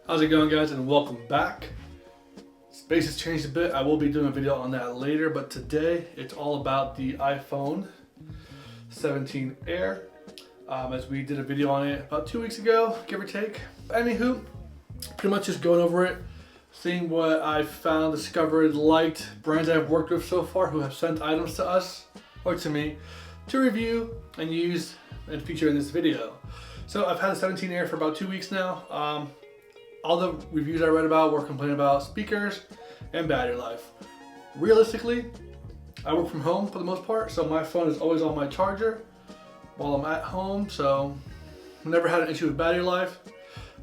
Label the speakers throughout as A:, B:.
A: How's it going, guys, and welcome back. Space has changed a bit. I will be doing a video on that later, but today it's all about the iPhone 17 Air, as we did a video on it about 2 weeks ago, give or take. Anywho, pretty much just going over it, seeing what I've found, discovered, liked, brands I've worked with so far who have sent items to us or to me to review and use and feature in this video. So I've had the 17 Air for about 2 weeks now. All the reviews I read about were complaining about speakers and battery life. Realistically, I work from home for the most part, so my phone is always on my charger while I'm at home, so I've never had an issue with battery life.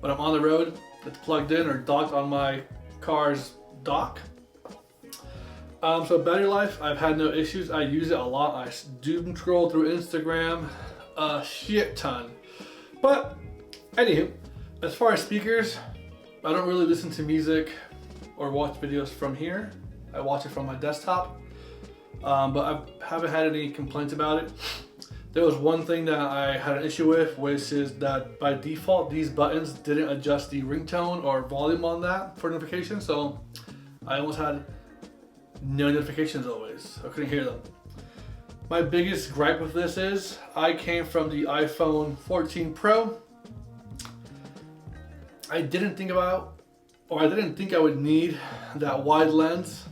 A: When I'm on the road, it's plugged in or docked on my car's dock. So battery life, I've had no issues. I use it a lot. I doom scroll through Instagram a shit ton. But anywho, as far as speakers, I don't really listen to music or watch videos from here. I watch it from my desktop, but I haven't had any complaints about it. There was one thing that I had an issue with, which is that by default, these buttons didn't adjust the ringtone or volume on that for notifications, so I almost had no notifications always. I couldn't hear them. My biggest gripe with this is I came from the iPhone 14 Pro. I didn't think I would need that wide lens.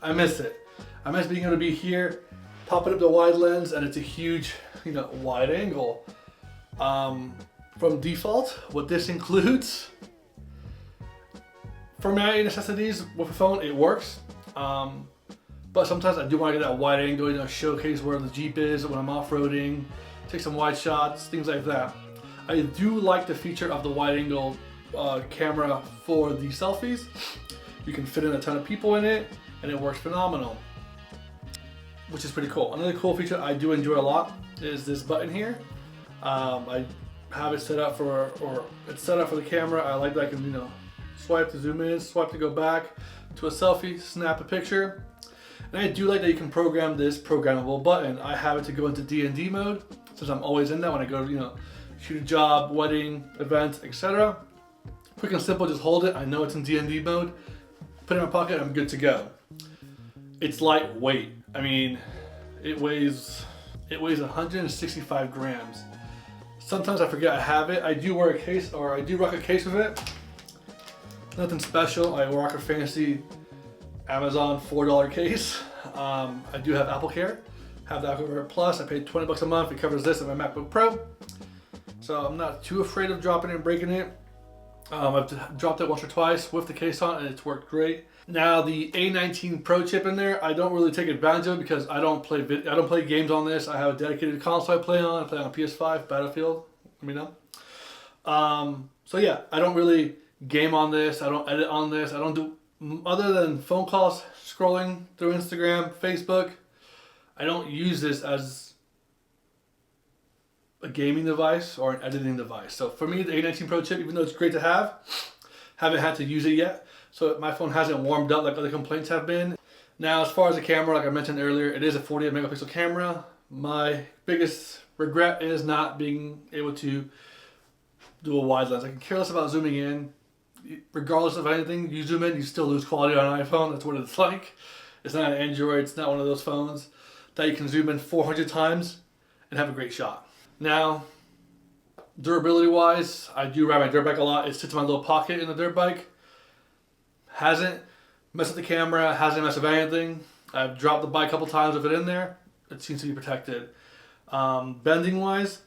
A: I miss it. I miss being able to be here, popping up the wide lens, and it's a huge, wide angle. From default, what this includes, for my necessities with a phone, it works. But sometimes I do want to get that wide angle, showcase where the Jeep is when I'm off-roading, take some wide shots, things like that. I do like the feature of the wide angle camera for the selfies. You can fit in a ton of people in it and it works phenomenal, which is pretty cool. Another cool feature I do enjoy a lot is this button here. I have it set up for, it's set up for the camera. I like that I can, swipe to zoom in, swipe to go back to a selfie, snap a picture. And I do like that you can program this programmable button. I have it to go into D&D mode, since I'm always in that when I go, shoot a job, wedding, events, etc. Quick and simple, just hold it. I know it's in D&D mode. Put it in my pocket, I'm good to go. It's lightweight. I mean, it weighs 165 grams. Sometimes I forget I have it. I do wear a case, or I do rock a case with it. Nothing special. I rock a fancy Amazon $4 case. I do have Apple Care. Have the Apple Care Plus. I paid $20 a month. It covers this and my MacBook Pro. So I'm not too afraid of dropping it and breaking it. I've dropped it once or twice with the case on and it's worked great. Now the A19 Pro chip in there, I don't really take advantage of because I don't play games on this. I have a dedicated console I play on. I play on PS5, Battlefield, So yeah, I don't really game on this. I don't edit on this. I don't do, other than phone calls, scrolling through Instagram, Facebook, I don't use this as a gaming device or an editing device. So for me, the A19 Pro chip, even though it's great to have, haven't had to use it yet. So my phone hasn't warmed up like other complaints have been. Now, as far as the camera, like I mentioned earlier, it is a 48 megapixel camera. My biggest regret is not being able to do a wide lens. I can care less about zooming in. Regardless of anything, you zoom in, you still lose quality on an iPhone. That's what it's like. It's not an Android, it's not one of those phones that you can zoom in 400 times and have a great shot. Now, durability wise, I do ride my dirt bike a lot. It sits in my little pocket in the dirt bike. Hasn't messed with the camera, hasn't messed with anything. I've dropped the bike a couple times with it in there. It seems to be protected. Bending wise,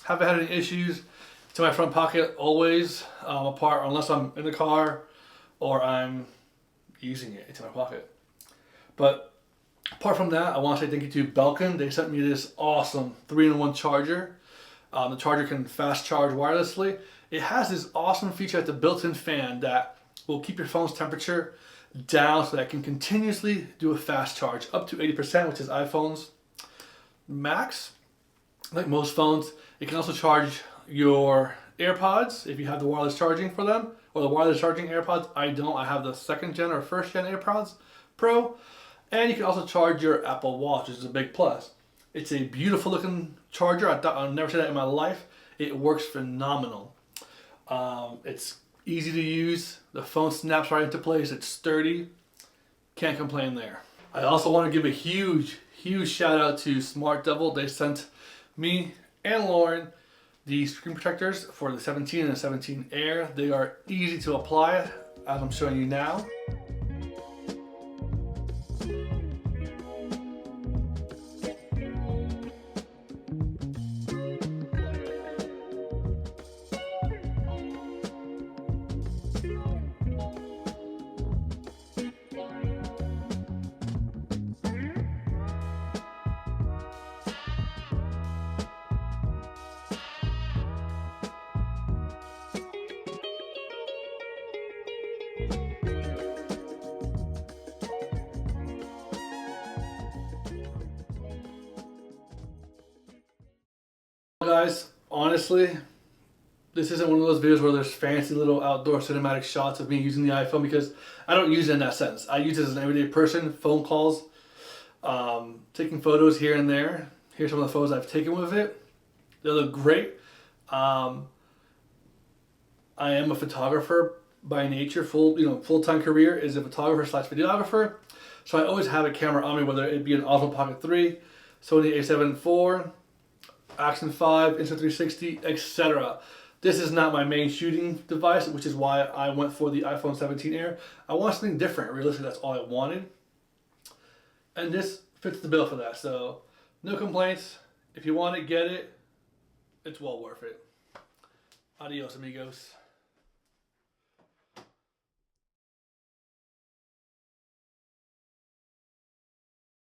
A: haven't had any issues. It's in my front pocket always, apart unless I'm in the car or I'm using it. It's in my pocket. But apart from that, I want to say thank you to Belkin. They sent me this awesome 3-in-1 charger. The charger can fast charge wirelessly. It has this awesome feature at the built-in fan that will keep your phone's temperature down so that it can continuously do a fast charge up to 80%, which is iPhone's max. Like most phones, it can also charge your AirPods if you have the wireless charging for them, or the wireless charging AirPods. I don't. I have the 2nd gen or 1st gen AirPods Pro. And you can also charge your Apple Watch, which is a big plus. It's a beautiful looking charger. I thought I'd never say that in my life. It works phenomenal. It's easy to use. The phone snaps right into place. It's sturdy. Can't complain there. I also want to give a huge shout out to Smart Devil. They sent me and Lauren the screen protectors for the 17 and the 17 Air. They are easy to apply, as I'm showing you now. Guys, honestly, this isn't one of those videos where there's fancy little outdoor cinematic shots of me using the iPhone, because I don't use it in that sense. I use it as an everyday person, phone calls, taking photos here and there. Here's some of the photos I've taken with it. They look great. I am a photographer by nature. Full-time career is a photographer slash videographer. So I always have a camera on me, whether it be an Osmo Pocket 3, Sony A7IV, Action 5, Insta360, etc. This is not my main shooting device, which is why I went for the iPhone 17 Air. I want something different. Realistically, that's all I wanted. And this fits the bill for that. So, no complaints. If you want it, get it. It's well worth it. Adios, amigos.